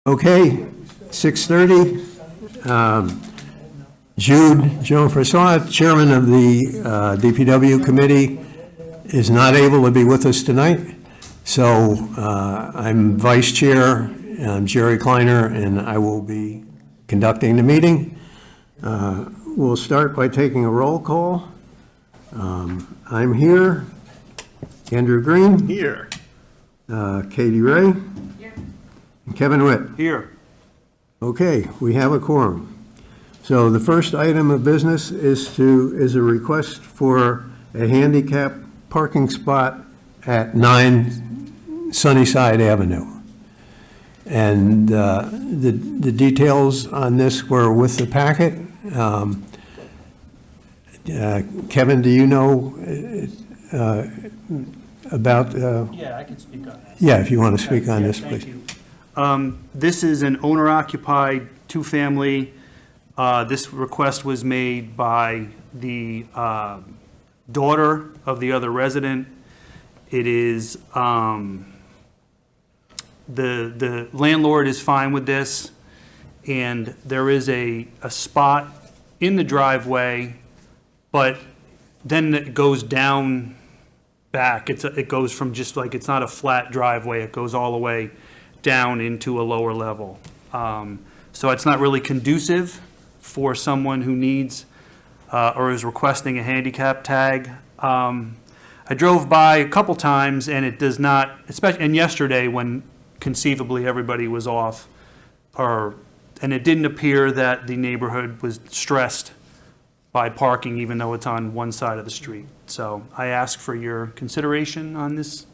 Okay, 6:30. Jude Joan-Francois, Chairman of the DPW Committee, is not able to be with us tonight. So I'm Vice Chair, Jerry Kleiner, and I will be conducting the meeting. We'll start by taking a roll call. I'm here. Andrew Green. Here. Katie Ray. Here. And Kevin Witt. Here. Okay, we have a quorum. So the first item of business is a request for a handicap parking spot at 9 Sunnyside Avenue. And the details on this were with the packet. Kevin, do you know about? Yeah, I can speak on that. Yeah, if you want to speak on this, please. Thank you. This is an owner-occupied two-family. This request was made by the daughter of the other resident. It is, the landlord is fine with this, and there is a spot in the driveway, but then it goes down back. It goes from just like, it's not a flat driveway, it goes all the way down into a lower level. So it's not really conducive for someone who needs or is requesting a handicap tag. I drove by a couple times and it does not, especially, and yesterday when conceivably everybody was off, and it didn't appear that the neighborhood was stressed by parking, even though it's on one side of the street. So I ask for your consideration on this.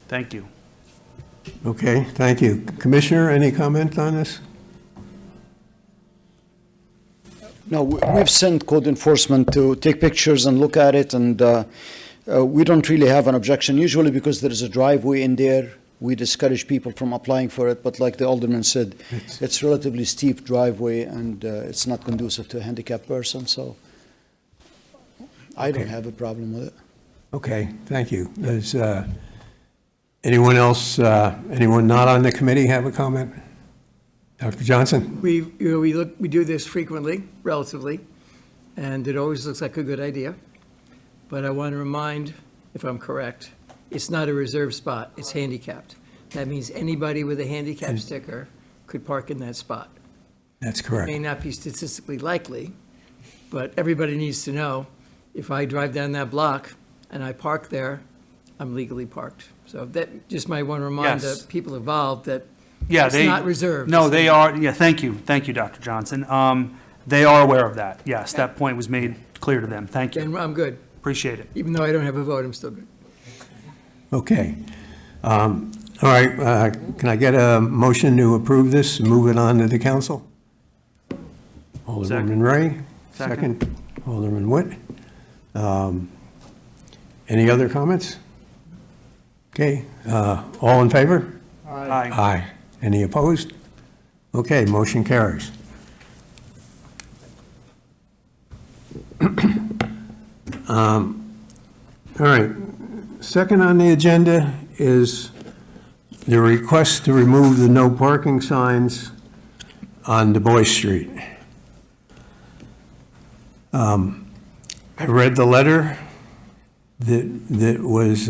Thank you. Okay, thank you. Commissioner, any comment on this? No, we've sent code enforcement to take pictures and look at it, and we don't really have an objection. Usually because there is a driveway in there, we discourage people from applying for it, but like the alderman said, it's relatively steep driveway, and it's not conducive to a handicapped person, so I don't have a problem with it. Okay, thank you. Does anyone else, anyone not on the committee have a comment? Dr. Johnson? We do this frequently, relatively, and it always looks like a good idea. But I want to remind, if I'm correct, it's not a reserved spot, it's handicapped. That means anybody with a handicap sticker could park in that spot. That's It correct. may not be statistically likely, but everybody needs to know, if I drive down that block and I park there, I'm legally parked. So that, just might want to remind Yes. the people involved that Yeah, it's not reserved. No, they are, yeah, thank you, Dr. Johnson. They are aware of that, yes, that point was made clear to them, thank you, Then I'm good. appreciate it. Even though I don't have a vote, I'm still good. Okay. All right, can I get a motion to approve this and move it on to the council? Alderman Ray? Second. Alderman Witt? Any other comments? Okay, all in favor? Aye. Aye. Any opposed? Okay, motion carries. All right, second on the agenda is the request to remove the no parking signs on Du Bois Street. I read the letter that was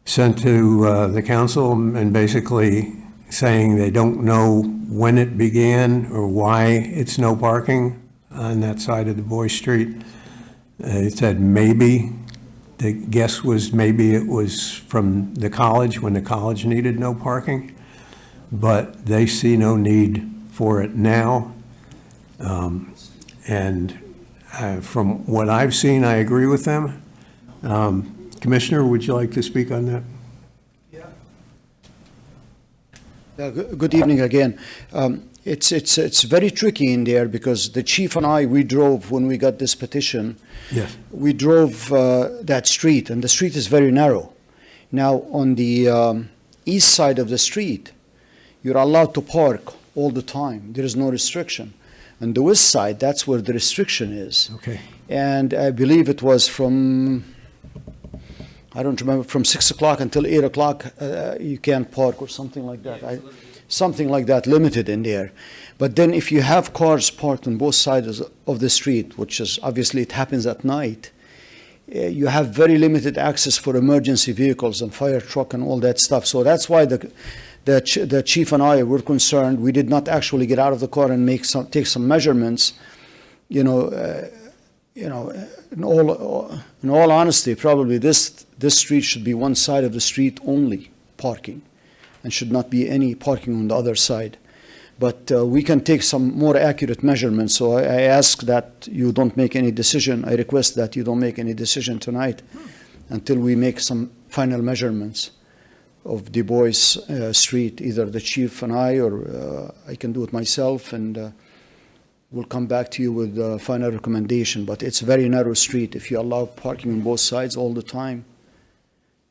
sent to the council, and basically saying they don't know when it began or why it's no parking on that side of Du Bois Street. It said maybe, the guess was maybe it was from the college, when the college needed no parking, but they see no need for it now. And from what I've seen, I agree with them. Commissioner, would you like to speak on that? Good evening again. It's very tricky in there because the chief and I, we drove when we got this petition. Yes. We drove that street, and the street is very narrow. Now, on the east side of the street, you're allowed to park all the time. There is no restriction. On the west side, that's where the restriction is. Okay. And I believe it was from I don't remember, from 6 o'clock until 8 o'clock, you can't park or something like that. Something like that, limited in there. But then if you have cars parked on both sides of the street, which is obviously it happens at night, you have very limited access for emergency vehicles and fire truck and all that stuff. So that's why the chief and I were concerned. We did not actually get out of the car and take some measurements. In all honesty, probably this street should be one side of the street only parking, and should not be any parking on the other side. But we can take some more accurate measurements. So I ask that you don't make any decision. I request that you don't make any decision tonight until we make some final measurements of Du Bois Street, either the chief and I, or I can do it myself, and we'll come back to you with a final recommendation. But it's a very narrow street. If you allow parking on both sides all the time,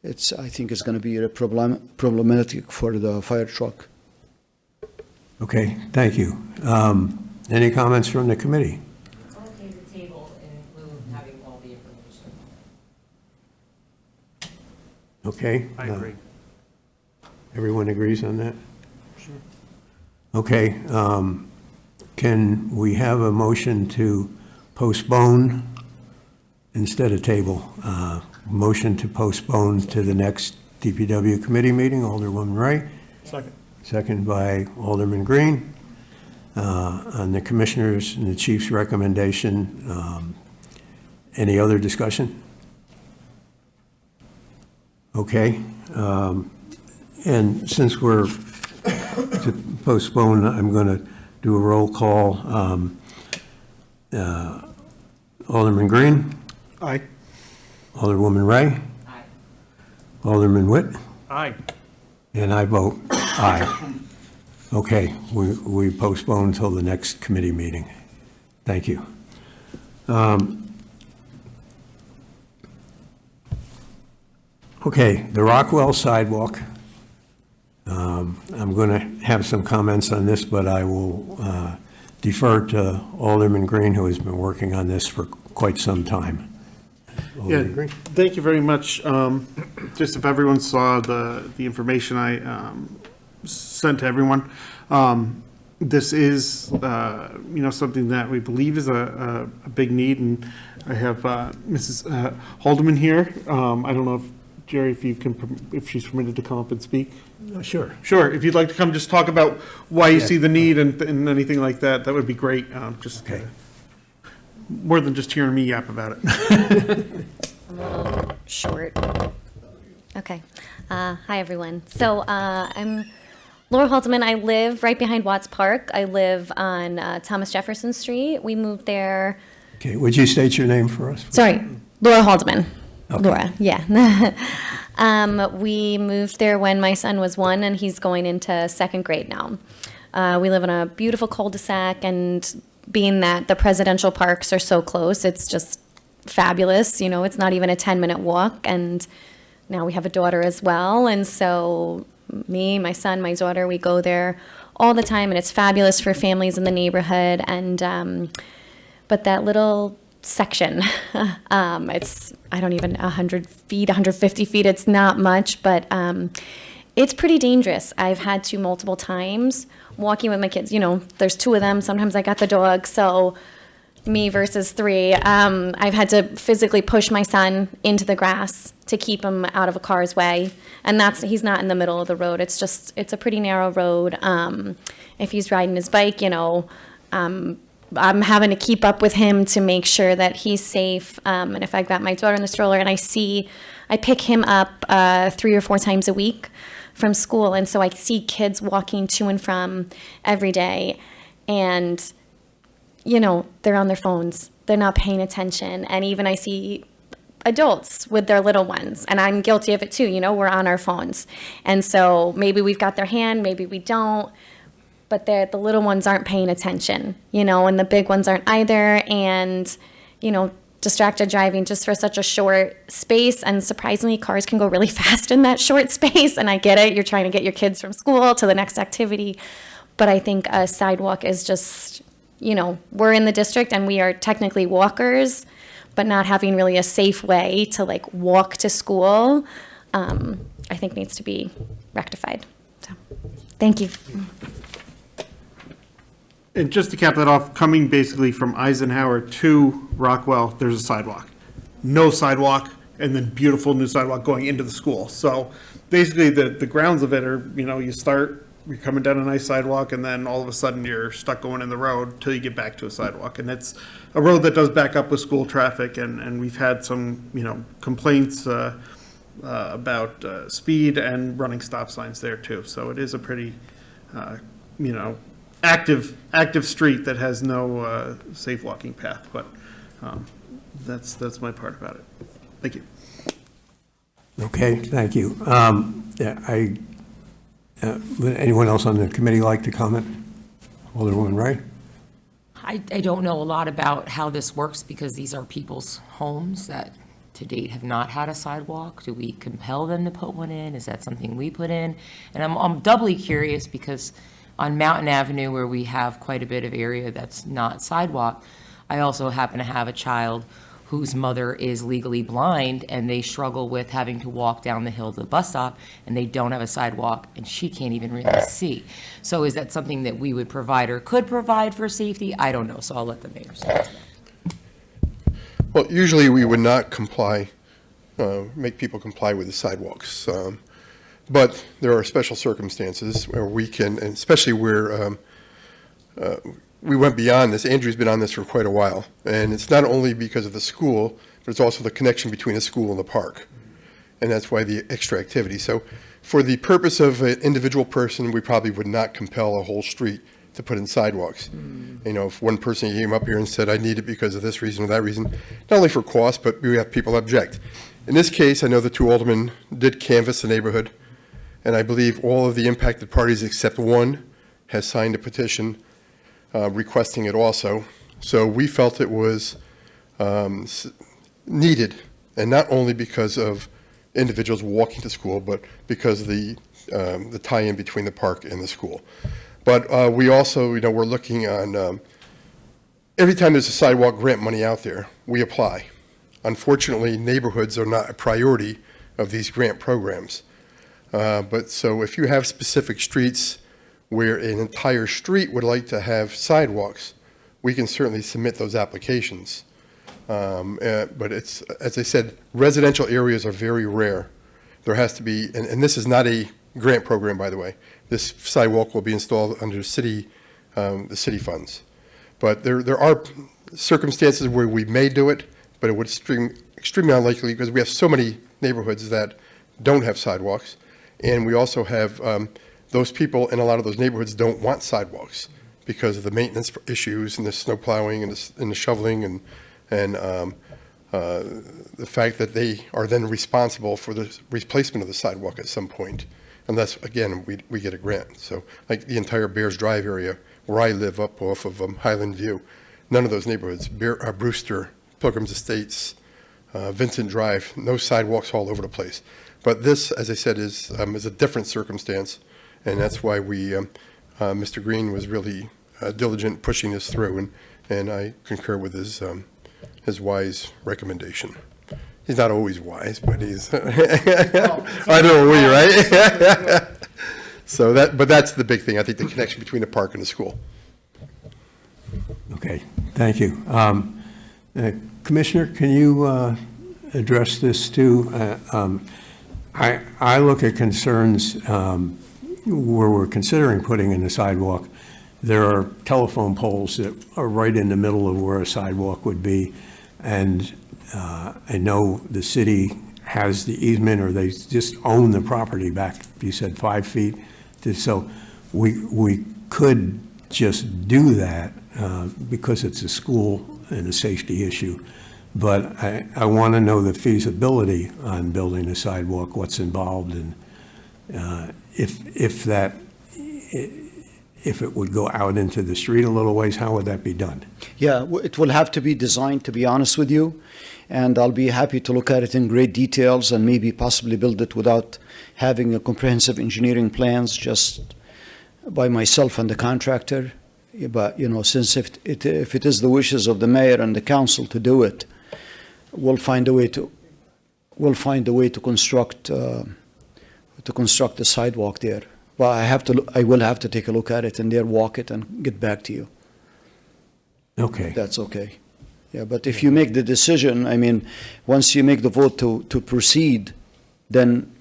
I think it's going to be problematic for the fire truck. Okay, thank you. Any comments from the committee? It's okay to table in lieu of having all the information. Okay? I agree. Everyone agrees on that? Sure. Okay, can we have a motion to postpone instead of table? Motion to postpone to the next DPW committee meeting, Alderwoman Wright. Second. Second by Alderman Green. On the commissioners and the chief's recommendation, any other discussion? Okay. And since we're to postpone, I'm going to do a roll call. Alderman Green? Aye. Alderwoman Ray? Aye. Alderman Witt? Aye. And I vote aye. Okay, we postpone until the next committee meeting. Thank you. Okay, the Rockwell sidewalk. I'm going to have some comments on this, but I will defer to Alderman Green, who has been working on this for quite some time. Alderman Green. Thank you very much. Just if everyone saw the information I sent to everyone, this is something that we believe is a big need, and I have Mrs. Haldeman here. I don't know if Jerry, if she's permitted to come up and speak. Sure. Sure. If you'd like to come, just talk about why you Yeah. see the need and anything like that. That would be great. Just Okay. more than just hearing me yap about it. Short. Okay. Hi, everyone. So I'm Laura Haldeman. I live right behind Watts Park. I live on Thomas Jefferson Street. We moved there. Okay, would you state your name for us? Sorry, Laura Haldeman. Okay. Laura, yeah. We moved there when my son was 1, and he's going into second grade now. We live in a beautiful cul-de-sac, and being that the presidential parks are so close, it's just fabulous. It's not even a 10-minute walk, and now we have a daughter as well. And so me, my son, my daughter, we go there all the time, and it's fabulous for families in the neighborhood. And but that little section, it's, I don't even, 100 feet, 150 feet, it's not much, but it's pretty dangerous. I've had to multiple times walking with my kids. There's 2 of them. Sometimes I got the dog, so me versus 3. I've had to physically push my son into the grass to keep him out of a car's way. And he's not in the middle of the road. It's a pretty narrow road. If he's riding his bike, I'm having to keep up with him to make sure that he's safe. And if I've got my daughter in the stroller and I pick him up 3 or 4 times a week from school. And so I see kids walking to and from every day. And they're on their phones. They're not paying attention. And even I see adults with their little ones, and I'm guilty of it too. We're on our phones. And so maybe we've got their hand, maybe we don't, but the little ones aren't paying attention, and the big ones aren't either. And, distracted driving just for such a short space. And surprisingly, cars can go really fast in that short space. And I get it. You're trying to get your kids from school to the next activity. But I think a sidewalk is just, we're in the district and we are technically walkers, but not having really a safe way to like walk to school, I think needs to be rectified. So, thank you. And just to cap that off, coming basically from Eisenhower to Rockwell, there's a sidewalk. No sidewalk, and then beautiful new sidewalk going into the school. So basically, the grounds of it are, you start, you're coming down a nice sidewalk, and then all of a sudden you're stuck going in the road till you get back to a sidewalk. And it's a road that does back up with school traffic, and we've had some, complaints about speed and running stop signs there too. So it is a pretty, active street that has no safe walking path. But that's my part about it. Thank you. Okay, thank you. Yeah, would anyone else on the committee like to comment? Alderwoman Wright? I don't know a lot about how this works because these are people's homes that to date have not had a sidewalk. Do we compel them to put one in? Is that something we put in? And I'm doubly curious because on Mountain Avenue, where we have quite a bit of area that's not sidewalk, I also happen to have a child whose mother is legally blind, and they struggle with having to walk down the hill to the bus stop, and they don't have a sidewalk, and she can't even really see. So is that something that we would provide or could provide for safety? I don't know, so I'll let the mayor say. Well, usually we would not comply, make people comply with the sidewalks. But there are special circumstances where we can, and especially where we went beyond this. Andrew's been on this for quite a while. And it's not only because of the school, but it's also the connection between the school and the park. And that's why the extra activity. So for the purpose of an individual person, we probably would not compel a whole street to put in sidewalks. If one person came up here and said, I need it because of this reason or that reason, not only for cost, but we have people object. In this case, I know the two aldermen did canvass the neighborhood, and I believe all of the impacted parties except one has signed a petition requesting it also. So we felt it was needed, and not only because of individuals walking to school, but because of the tie-in between the park and the school. But we also, we're looking on, every time there's a sidewalk grant money out there, we apply. Unfortunately, neighborhoods are not a priority of these grant programs. But so if you have specific streets where an entire street would like to have sidewalks, we can certainly submit those applications. But it's, as I said, residential areas are very rare. There has to be, and this is not a grant program, by the way. This sidewalk will be installed under the city funds. But there are circumstances where we may do it, but it would extremely unlikely because we have so many neighborhoods that don't have sidewalks. And we also have those people in a lot of those neighborhoods don't want sidewalks because of the maintenance issues and the snow plowing and the shoveling and the fact that they are then responsible for the replacement of the sidewalk at some point, unless, again, we get a grant. So like the entire Bears Drive area where I live up off of Highland View, none of those neighborhoods, Brewster, Pilgrim's Estates, Vincent Drive, no sidewalks all over the place. But this, as I said, is a different circumstance, and that's why we, Mr. Green was really diligent pushing this through, and I concur with his wise recommendation. He's not always wise, but he's, I know we, right? So but that's the big thing, I think, the connection between the park and the school. Okay, thank you. Commissioner, can you address this too? I look at concerns where we're considering putting in a sidewalk. There are telephone poles that are right in the middle of where a sidewalk would be. And I know the city has the easement, or they just own the property back, you said 5 feet. So we could just do that because it's a school and a safety issue. But I want to know the feasibility on building a sidewalk, what's involved, and if it would go out into the street a little ways, how would that be done? Yeah, it will have to be designed, to be honest with you, and I'll be happy to look at it in great details and maybe possibly build it without having a comprehensive engineering plans, just by myself and the contractor. But, since if it is the wishes of the mayor and the council to do it, we'll find a way to construct the sidewalk there. Well, I will have to take a look at it and there, walk it and get back to you. Okay. That's okay. Yeah, but if you make the decision, I mean, once you make the vote to proceed, then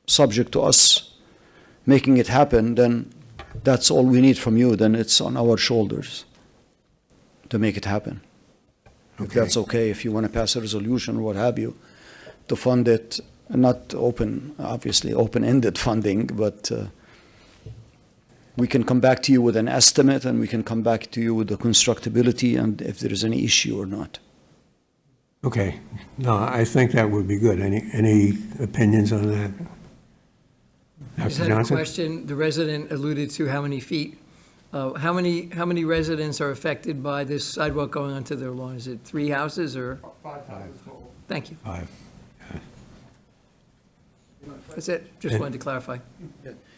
subject to us making it happen, then that's all we need from you. Then it's on our shoulders to make it happen. If Okay. that's okay, if you want to pass a resolution or what have you, to fund it, not obviously open-ended funding, but we can come back to you with an estimate and we can come back to you with the constructability and if there is any issue or not. Okay. No, I think that would be good. Any opinions on that? I just Dr. had a Johnson? question. The resident alluded to how many feet. How many residents are affected by this sidewalk going onto their lawn? Is it 3 houses or? 5 houses total. Thank you. 5. That's it. Just wanted to clarify.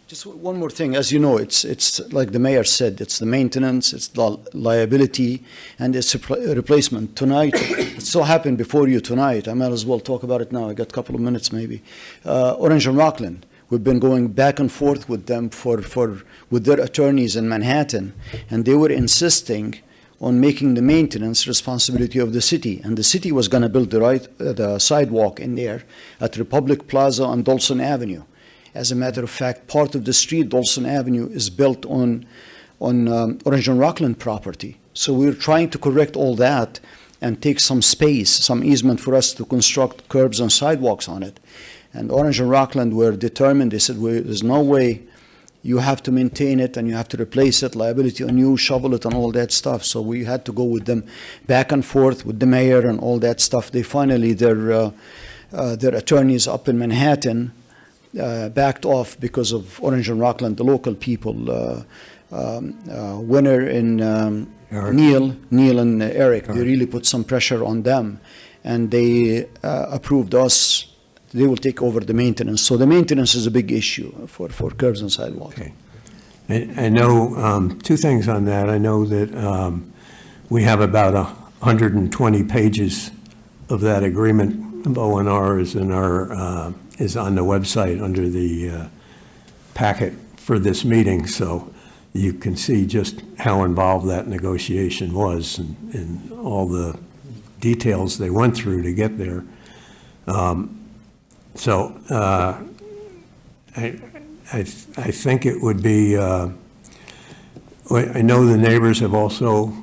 Just one more thing, as you know, it's like the mayor said, it's the maintenance, it's the liability, and it's a replacement. Tonight, it so happened before you tonight, I might as well talk about it now, I got a couple of minutes maybe. Orange and Rockland, we've been going back and forth with them with their attorneys in Manhattan, and they were insisting on making the maintenance responsibility of the city, and the city was gonna build the sidewalk in there at Republic Plaza on Dolson Avenue. As a matter of fact, part of the street, Dolson Avenue, is built on Orange and Rockland property. So we're trying to correct all that and take some space, some easement for us to construct curbs and sidewalks on it. And Orange and Rockland were determined, they said, there's no way, you have to maintain it and you have to replace it, liability on you, shovel it and all that stuff. So we had to go with them back and forth with the mayor and all that stuff. They finally, their attorneys up in Manhattan, backed off because of Orange and Rockland, the local people, Winner and Eric. Neil and Eric, they really put some pressure on them, and they approved us. They will take over the maintenance. So the maintenance is a big issue for curbs and sidewalks. Okay. I know 2 things on that. I know that we have about 120 pages of that agreement of O&R is is on the website under the packet for this meeting, so you can see just how involved that negotiation was and all the details they went through to get there. I think it would be, I know the neighbors have also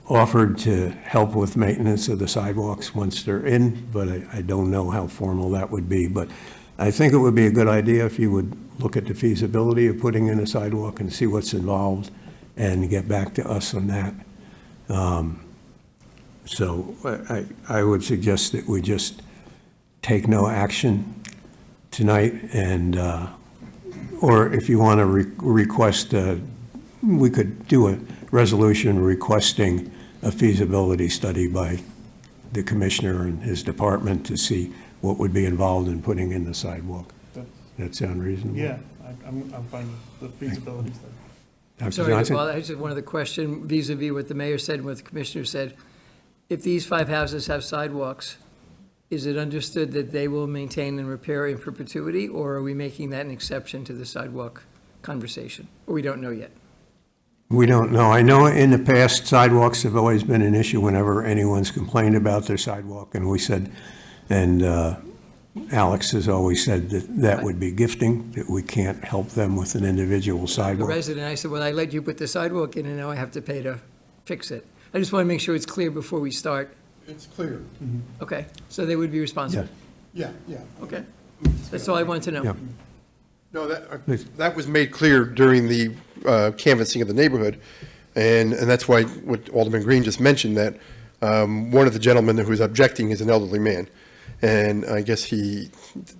offered to help with maintenance of the sidewalks once they're in, but I don't know how formal that would be. But I think it would be a good idea if you would look at the feasibility of putting in a sidewalk and see what's involved and get back to us on that. So I would suggest that we just take no action tonight and, or if you want to request, we could do a resolution requesting a feasibility study by the commissioner and his department to see what would be involved in putting in the sidewalk. That sound reasonable? Yeah, I'm fine with the feasibility study. Dr. Sorry, Johnson? well, I just one other question vis-à-vis what the mayor said and what the commissioner said. If these 5 houses have sidewalks, is it understood that they will maintain and repair in perpetuity, or are we making that an exception to the sidewalk conversation? Or we don't know yet? We don't know. I know in the past sidewalks have always been an issue whenever anyone's complained about their sidewalk, and we said, and Alex has always said that that would be gifting, that we can't help them with an individual The sidewalk. resident, I said, well, I let you put the sidewalk in and now I have to pay to fix it. I just want to make sure it's clear before we start. It's clear. Okay, so they would be responsible? Yeah. Okay, that's all I wanted to know. Yeah. No, that was made clear during the canvassing of the neighborhood, and that's why what Alderman Green just mentioned, that one of the gentlemen who's objecting is an elderly man, and I guess he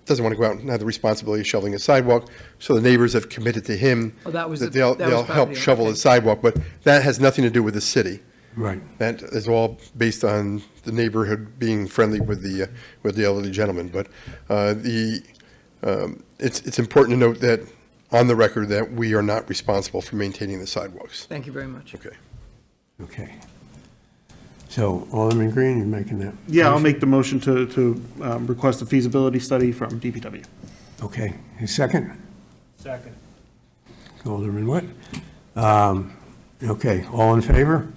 doesn't want to go out and have the responsibility of shoveling a sidewalk, so the neighbors have committed to him Oh, that was that the- that was they'll part help of the- shovel okay. the sidewalk, but that has nothing to do with the city. Right. That is all based on the neighborhood being friendly with the elderly gentleman. But it's important to note that, on the record, that we are not responsible for maintaining the sidewalks. Thank you very much. Okay. Okay. So Alderman Green, you're making that? Yeah, I'll motion? make the motion to request a feasibility study from DPW. Okay, a second? Second. Alderman Witt. Okay, all in favor?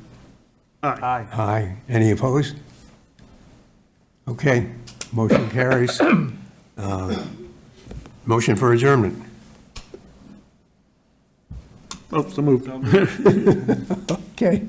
Aye. Aye. Any opposed? Okay, motion carries. Motion for adjournment. Oh, so moved. Okay.